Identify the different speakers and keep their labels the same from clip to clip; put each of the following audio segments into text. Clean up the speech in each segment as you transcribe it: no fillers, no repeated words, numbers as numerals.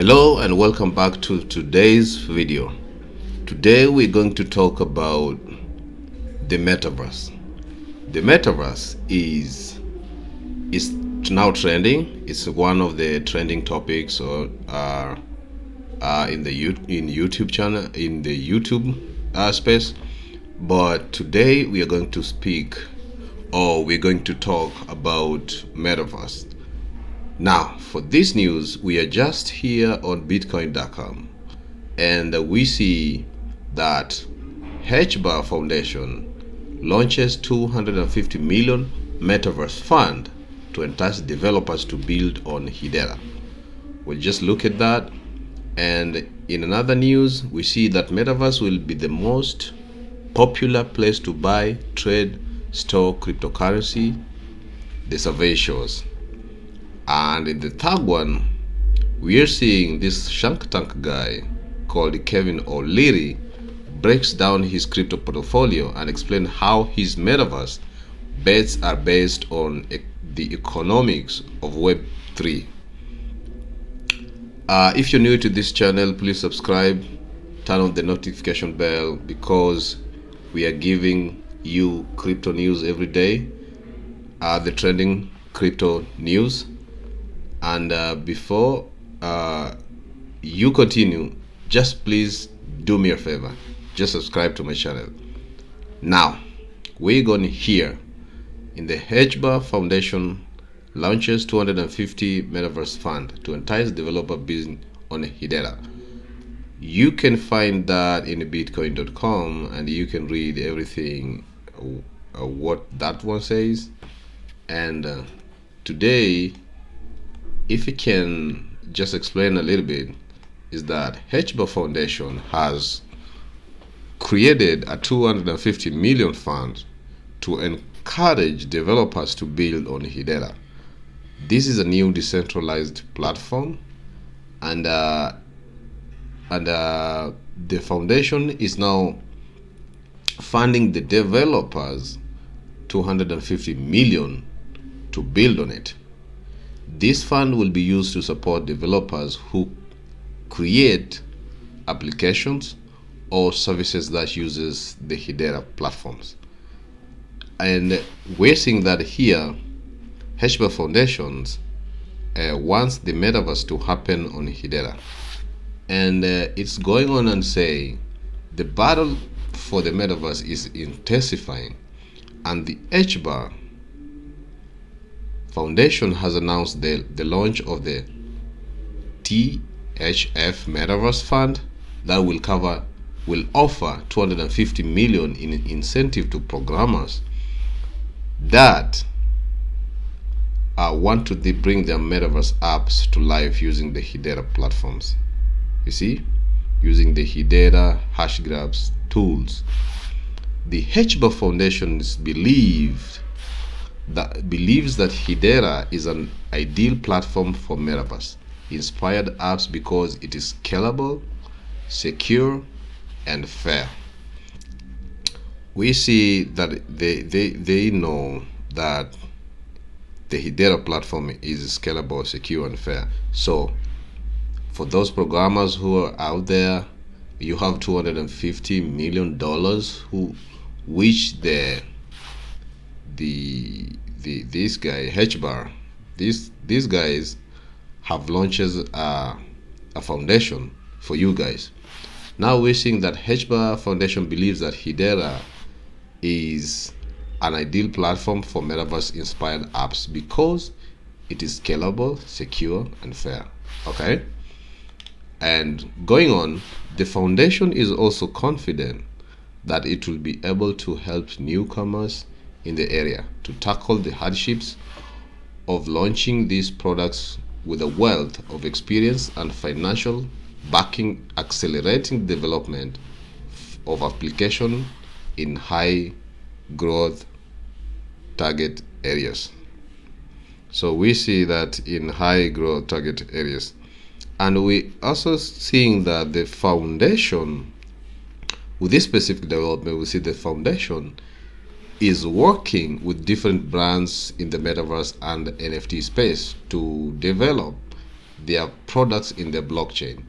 Speaker 1: Hello and welcome back to today's video. Today we're going to talk about the metaverse. The metaverse is now trending. It's one of the trending topics in the YouTube channel, in the YouTube space. But today we are going to we're going to talk about metaverse. Now, for this news, we are just here on Bitcoin.com, and we see that HBAR Foundation launches 250 million Metaverse fund to entice developers to build on Hedera. We'll just look at that. And in another news, we see that Metaverse will be the most popular place to buy, trade, store cryptocurrency, the survey shows. And in the third one, we are seeing this Shark Tank guy called Kevin O'Leary breaks down his crypto portfolio and explains how his metaverse bets are based on the economics of Web3. If you're new to this channel, please subscribe, turn on the notification bell, because we are giving you crypto news every day, the trending crypto news. And before you continue, just please do me a favor, just subscribe to my channel. Now we're going here in the HBAR Foundation launches 250 Metaverse fund to entice developer business on Hedera. You can find that in bitcoin.com, and you can read everything what that one says. And today, if we can just explain a little bit, is that HBAR Foundation has created a 250 million fund to encourage developers to build on Hedera. This is a new decentralized platform, and the foundation is now funding the developers 250 million to build on it. This fund will be used to support developers who create applications or services that uses the Hedera platforms. And we're seeing that here, HBAR Foundations wants the metaverse to happen on Hedera. And it's going on and saying the battle for the metaverse is intensifying, and the HBAR Foundation has announced the launch of the THF Metaverse Fund that will offer 250 million in incentive to programmers that want to bring their metaverse apps to life using the Hedera platforms. You see, using the Hedera Hashgraph tools. The HBAR Foundation believes that Hedera is an ideal platform for metaverse inspired apps because it is scalable, secure, and fair. We see that they know that the Hedera platform is scalable, secure, and fair. So for those programmers who are out there, you have $250 million which this guy HBAR, these guys have launches a foundation for you guys. Now we're seeing that HBAR Foundation believes that Hedera is an ideal platform for metaverse inspired apps because it is scalable, secure, and fair. Okay, and going on, the foundation is also confident that it will be able to help newcomers in the area to tackle the hardships of launching these products with a wealth of experience and financial backing, accelerating development of application in high growth target areas. So we see that in high growth target areas, and we also seeing that the foundation, with this specific development, we see the foundation is working with different brands in the metaverse and NFT space to develop their products in the blockchain.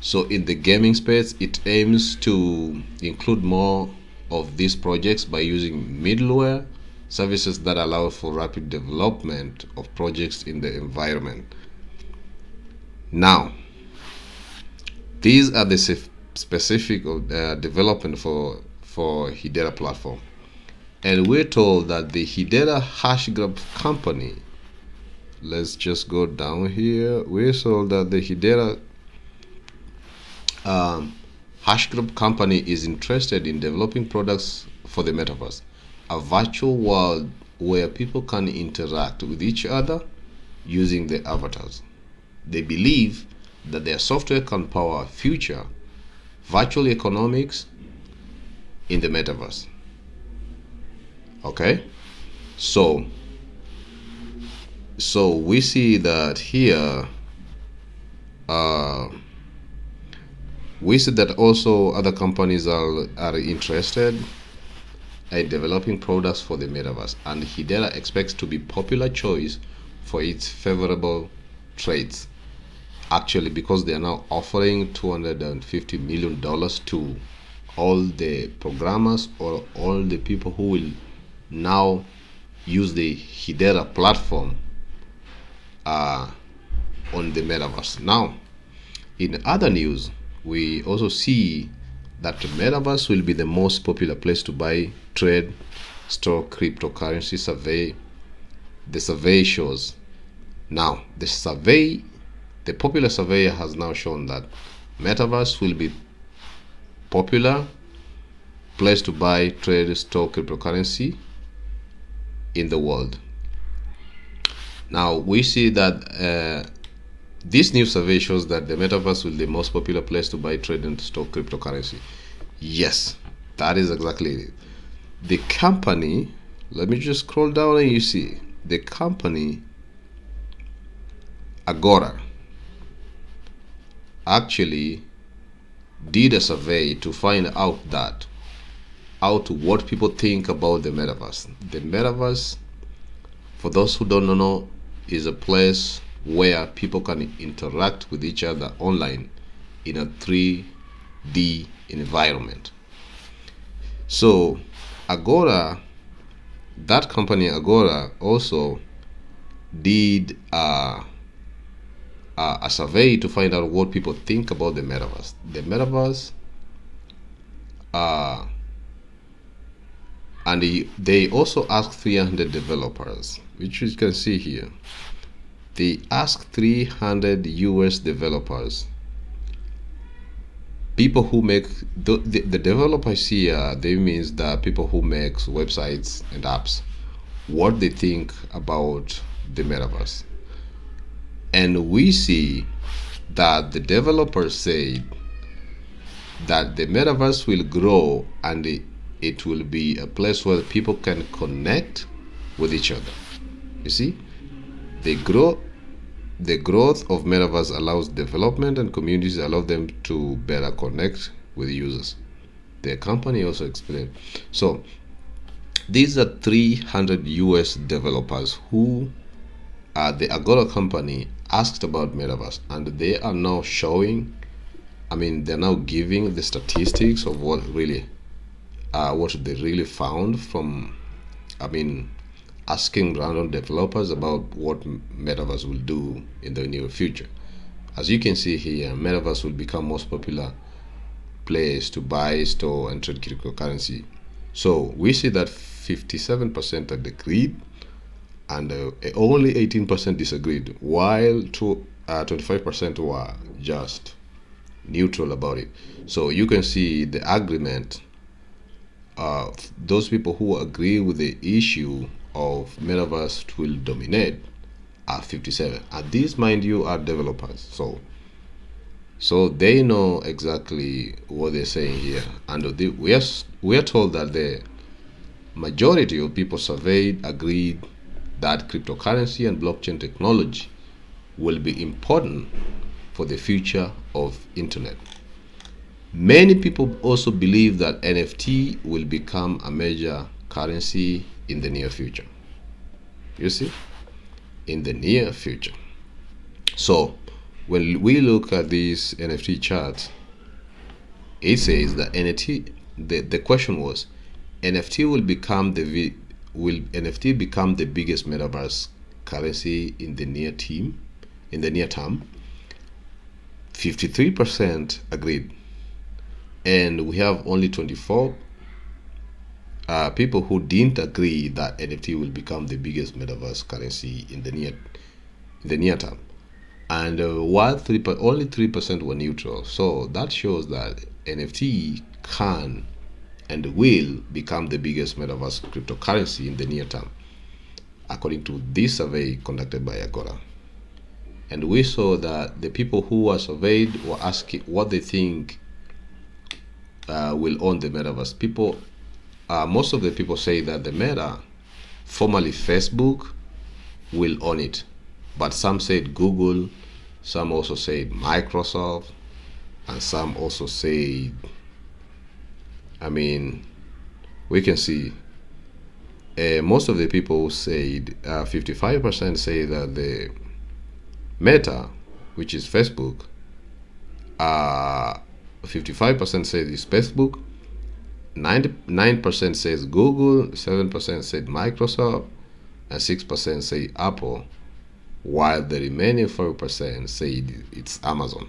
Speaker 1: So in the gaming space, it aims to include more of these projects by using middleware services that allow for rapid development of projects in the environment. Now, these are the specific development for Hedera platform. And we're told that the Hedera HashGraph company, let's just go down here. We're told that the Hedera HashGraph company is interested in developing products for the metaverse, a virtual world where people can interact with each other using their avatars. They believe that their software can power future virtual economics in the metaverse. Okay, so we see that here we see that also other companies are interested in developing products for the metaverse, and Hedera expects to be popular choice for its favorable traits. Actually, because they are now offering $250 million to all the programmers or all the people who will now use the Hedera platform on the metaverse. Now, in other news, we also see that the metaverse will be the most popular place to buy, trade, store cryptocurrency. The survey shows. Now, the popular survey has now shown that metaverse will be popular place to buy, trade, store cryptocurrency in the world. Now we see that this new survey shows that the metaverse will be the most popular place to buy, trade, and store cryptocurrency. Yes, that is exactly it. The company, let me just scroll down and you see the company Agora actually did a survey to find out what people think about the metaverse. The metaverse, for those who don't know, is a place where people can interact with each other online in a 3D environment. So Agora, that company Agora, also did a survey to find out what people think about the metaverse. The metaverse, and they also asked 300 developers, which you can see here. They asked 300 US developers, people who make the developers here. They means that people who make websites and apps, what they think about the metaverse. And we see that the developers say that the metaverse will grow and it will be a place where people can connect with each other. You see, the growth of metaverse allows development, and communities allow them to better connect with users. The company also explained. So these are 300 US developers who the Agora company asked about metaverse, and they are now showing, they're now giving the statistics of what they really found from, asking random developers about what metaverse will do in the near future. As you can see here, metaverse will become most popular place to buy, store, and trade cryptocurrency. So we see that 57% agreed, and only 18% disagreed, while 25% were just neutral about it. So you can see the agreement. Those people who agree with the issue of metaverse will dominate are 57, and these, mind you, are developers. So they know exactly what they're saying here, and we are told that the majority of people surveyed agreed that cryptocurrency and blockchain technology will be important for the future of internet. Many people also believe that NFT will become a major currency in the near future. You see, in the near future. So when we look at these NFT charts, it says that NFT. The question was, NFT will become will NFT become the biggest metaverse currency in the near term? 53% agreed, and we have only 24 people who didn't agree that NFT will become the biggest metaverse currency in the near term. And while only 3% were neutral. So that shows that NFT can and will become the biggest metaverse cryptocurrency in the near term, according to this survey conducted by Agora. And we saw that the people who were surveyed were asking what they think will own the metaverse. Most of the people say that the Meta, formerly Facebook, will own it. But some said Google, some also said Microsoft, and some also said, we can see most of the people said 55% say that the Meta, which is Facebook, 55% said it's Facebook, 99% says Google, 7% said Microsoft, and 6% say Apple, while the remaining 4% said it's Amazon.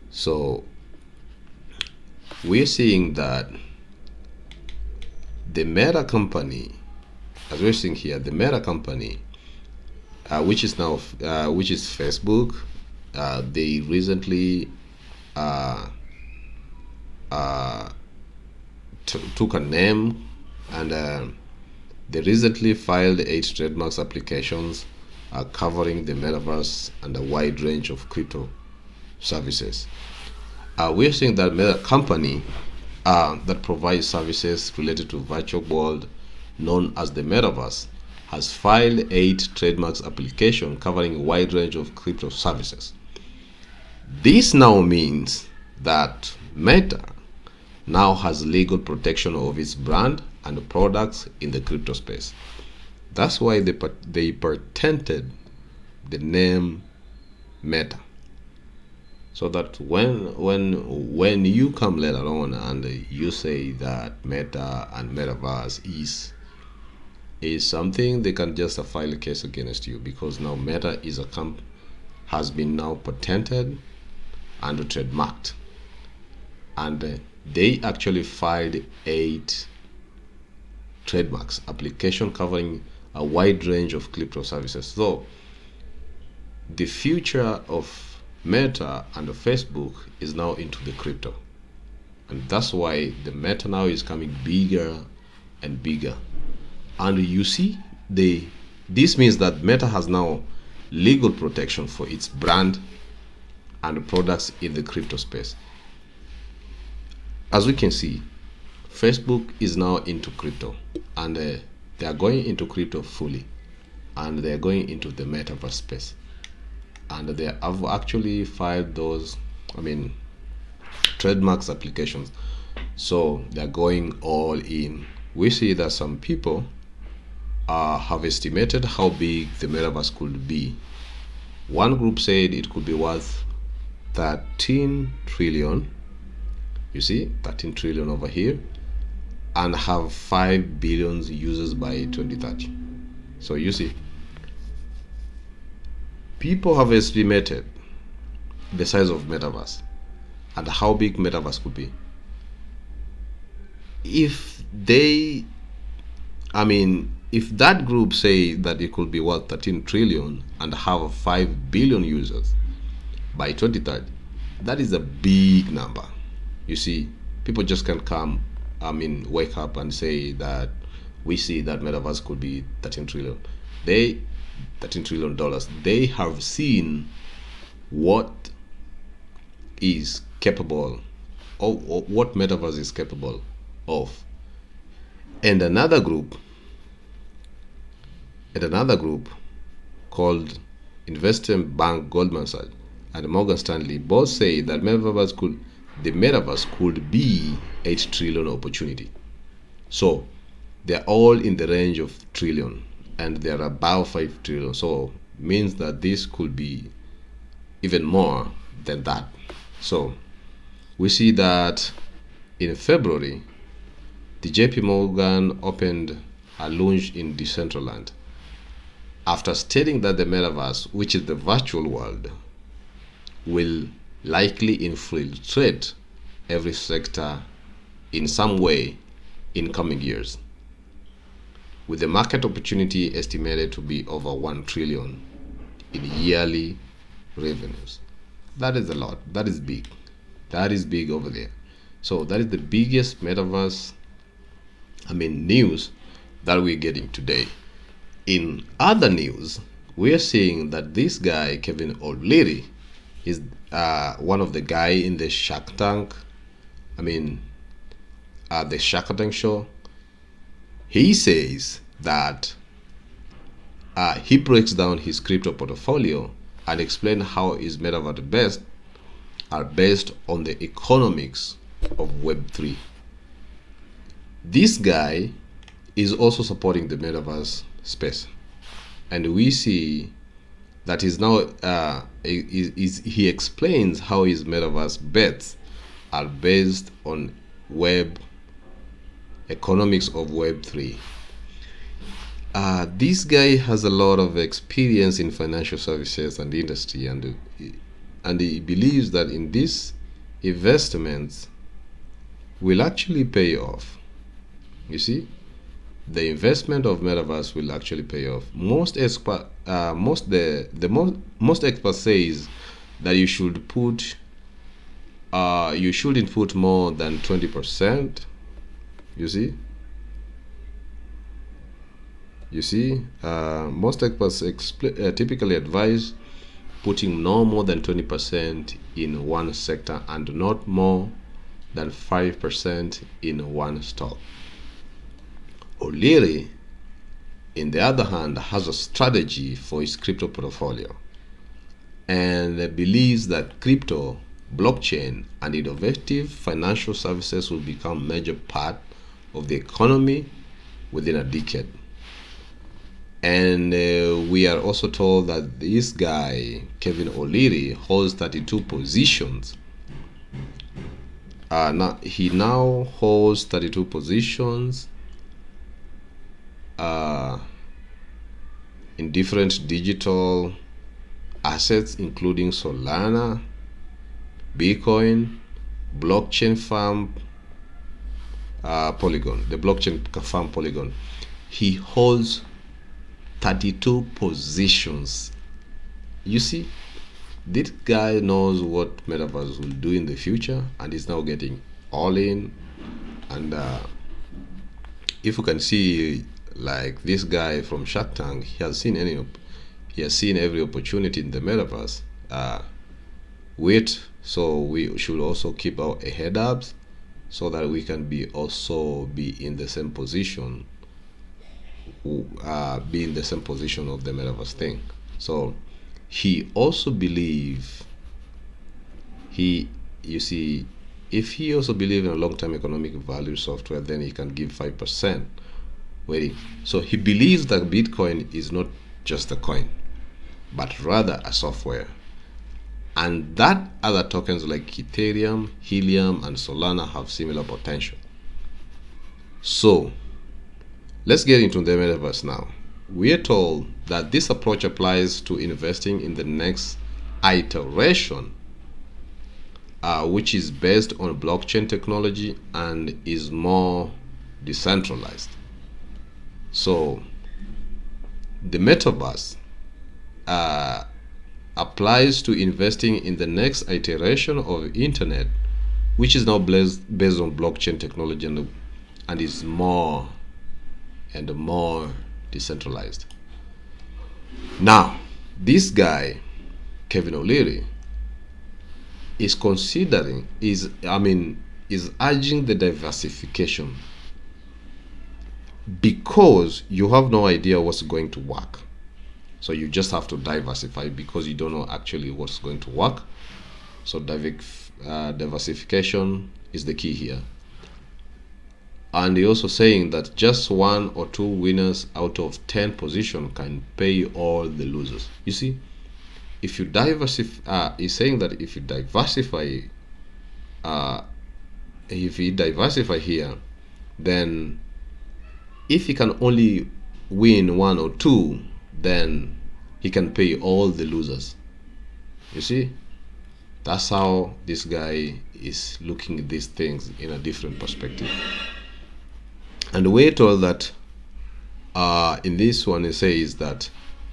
Speaker 1: So we're seeing that the Meta company, as we're seeing here, the Meta company, which is Facebook, they recently took a name, and they recently filed 8 trademarks applications covering the metaverse and a wide range of crypto services. We're seeing that Meta company that provides services related to virtual world known as the metaverse has filed 8 trademarks applications covering a wide range of crypto services. This now means that Meta now has legal protection of its brand and products in the crypto space. That's why they patented the name Meta, so that when you come later on and you say that Meta and Metaverse is something, they can just file a case against you, because now Meta is has been now patented and trademarked, and they actually filed 8 trademarks application covering a wide range of crypto services. So the future of Meta and Facebook is now into the crypto, and that's why the Meta now is coming bigger and bigger. And you see, this means that Meta has now legal protection for its brand and products in the crypto space. As we can see, Facebook is now into crypto, and they are going into crypto fully, and they are going into the metaverse space, and they have actually filed those trademarks applications. So they are going all in. We see that some people have estimated how big the metaverse could be. One group said it could be worth 13 trillion. You see, 13 trillion over here, and have 5 billion users by 2030. So you see, people have estimated the size of metaverse and how big metaverse could be. If that group say that it could be worth 13 trillion and have 5 billion users by 2030, that is a big number. You see, people just can't wake up and say that we see that metaverse could be 13 trillion. $13 trillion. They have seen what is capable of, what metaverse is capable of. And another group called investment bank Goldman Sachs and Morgan Stanley both say that the metaverse could be 8 trillion opportunity. So they're all in the range of trillion, and they're about 5 trillion. So means that this could be even more than that. So we see that in February, the JP Morgan opened a launch in Decentraland after stating that the metaverse, which is the virtual world, will likely infiltrate every sector in some way in coming years, with the market opportunity estimated to be over 1 trillion in yearly revenues. That is a lot. That is big. That is big over there. So that is the biggest metaverse, news that we're getting today. In other news, we're seeing that this guy, Kevin O'Leary, is one of the guy in the Shark Tank. The Shark Tank show. He says that he breaks down his crypto portfolio and explains how his metaverse are based on the economics of Web3. This guy is also supporting the metaverse space, and we see that he's now he explains how his metaverse bets are based on economics of Web3. This guy has a lot of experience in financial services and industry, and he believes that in these investments will actually pay off. You see, the investment of metaverse will actually pay off. Most experts says that you shouldn't put more than 20%. You see, most experts typically advise putting no more than 20% in one sector and not more than 5% in one stock. O'Leary, in the other hand, has a strategy for his crypto portfolio and believes that crypto, blockchain, and innovative financial services will become a major part of the economy within a decade. And we are also told that this guy, Kevin O'Leary, holds 32 positions. He now holds 32 positions in different digital assets, including Solana, Bitcoin, blockchain farm, Polygon, the blockchain farm Polygon. He holds 32 positions. You see, this guy knows what Metaverse will do in the future, and is now getting all in. And if you can see, like this guy from Shark Tank, he has seen every opportunity in the Metaverse. So we should also keep our head up, so that we can be in the same position. Be in the same position of the metaverse thing. So he also believes if he also believes in a long-term economic value software, then he can give 5%. So he believes that Bitcoin is not just a coin, but rather a software, and that other tokens like Ethereum, Helium, and Solana have similar potential. So let's get into the metaverse now. We are told that this approach applies to investing in the next iteration, which is based on blockchain technology and is more decentralized. So the metaverse applies to investing in the next iteration of internet, which is now based on blockchain technology and is more decentralized. Now, this guy, Kevin O'Leary, is urging the diversification, because you have no idea what's going to work. So you just have to diversify, because you don't know actually what's going to work. So diversification is the key here. And he also saying that just 1 or 2 winners out of 10 position can pay all the losers. You see, if you diversify, he's saying that if you diversify, here, then if he can only win 1 or 2, then he can pay all the losers. You see, that's how this guy is looking at these things in a different perspective. And we're told that in this one, it says that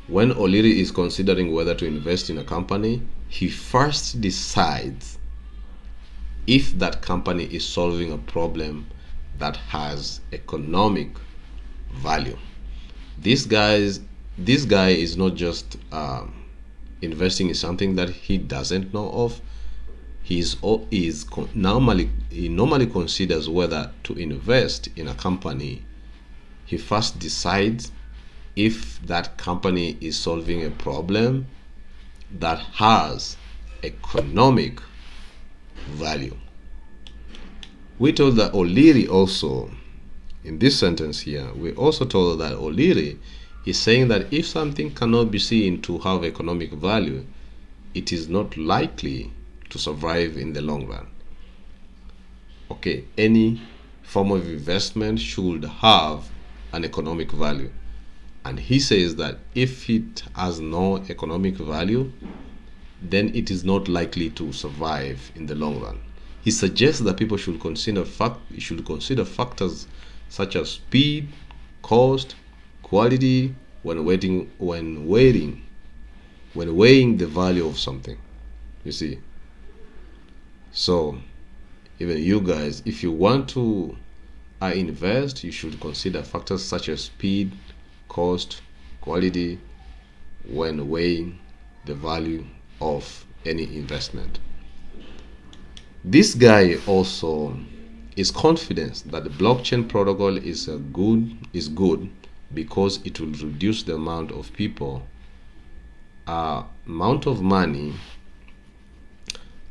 Speaker 1: when O'Leary is considering whether to invest in a company, he first decides if that company is solving a problem that has economic value. This guy is not just investing in something that he doesn't know of. He normally considers whether to invest in a company. He first decides if that company is solving a problem that has economic value. We told that O'Leary also, in this sentence here, we also told that O'Leary is saying that if something cannot be seen to have economic value, it is not likely to survive in the long run. Okay, any form of investment should have an economic value. And he says that if it has no economic value, then it is not likely to survive in the long run. He suggests that people should consider factors such as speed, cost, quality when weighing the value of something. You see. So even you guys, if you want to invest, you should consider factors such as speed, cost, quality when weighing the value of any investment. This guy also is confident that the blockchain protocol is good because it will reduce the amount of money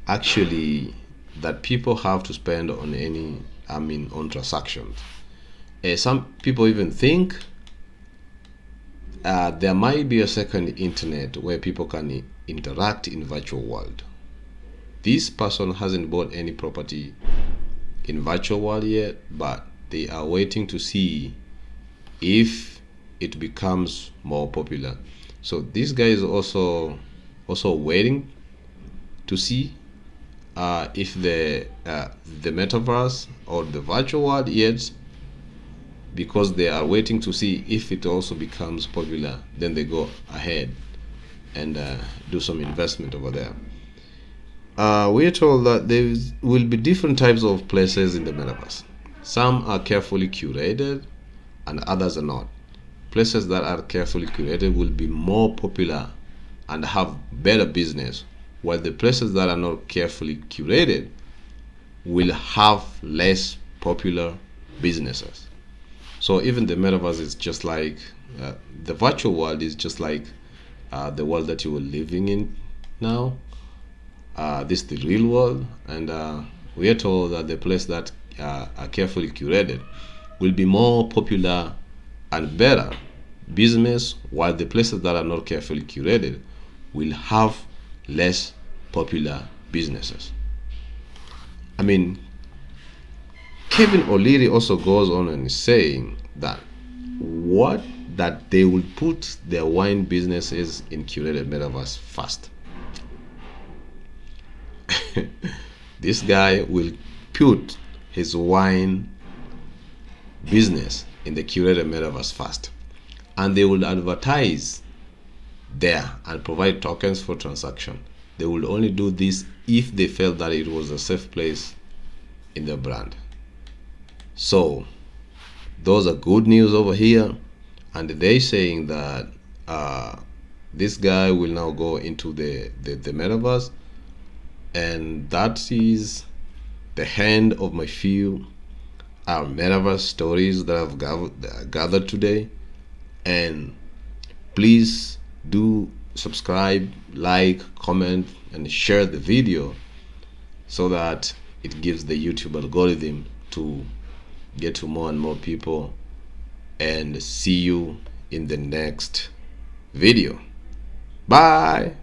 Speaker 1: actually that people have to spend on on transactions. Some people even think there might be a second internet where people can interact in virtual world. This person hasn't bought any property in virtual world yet, but they are waiting to see if it becomes more popular. So this guy is also waiting to see if the metaverse or the virtual world yet, because they are waiting to see if it also becomes popular, then they go ahead and do some investment over there. We're told that there will be different types of places in the metaverse. Some are carefully curated and others are not. Places that are carefully curated will be more popular and have better business, while the places that are not carefully curated will have less popular businesses. So even the metaverse is just like the virtual world is just like the world that you are living in now. This is the real world, and we are told that the places that are carefully curated will be more popular and better business, while the places that are not carefully curated will have less popular businesses. I mean, Kevin O'Leary also goes on and is saying that they will put their wine businesses in curated metaverse first. This guy will put his wine business in the curated metaverse first, and they will advertise there and provide tokens for transaction. They will only do this if they felt that it was a safe place in their brand. So those are good news over here, and they're saying that this guy will now go into the metaverse, and that is the end of my few metaverse stories that I've gathered today. And please do subscribe, like, comment, and share the video so that it gives the YouTube algorithm to get to more and more people, and see you in the next video. Bye.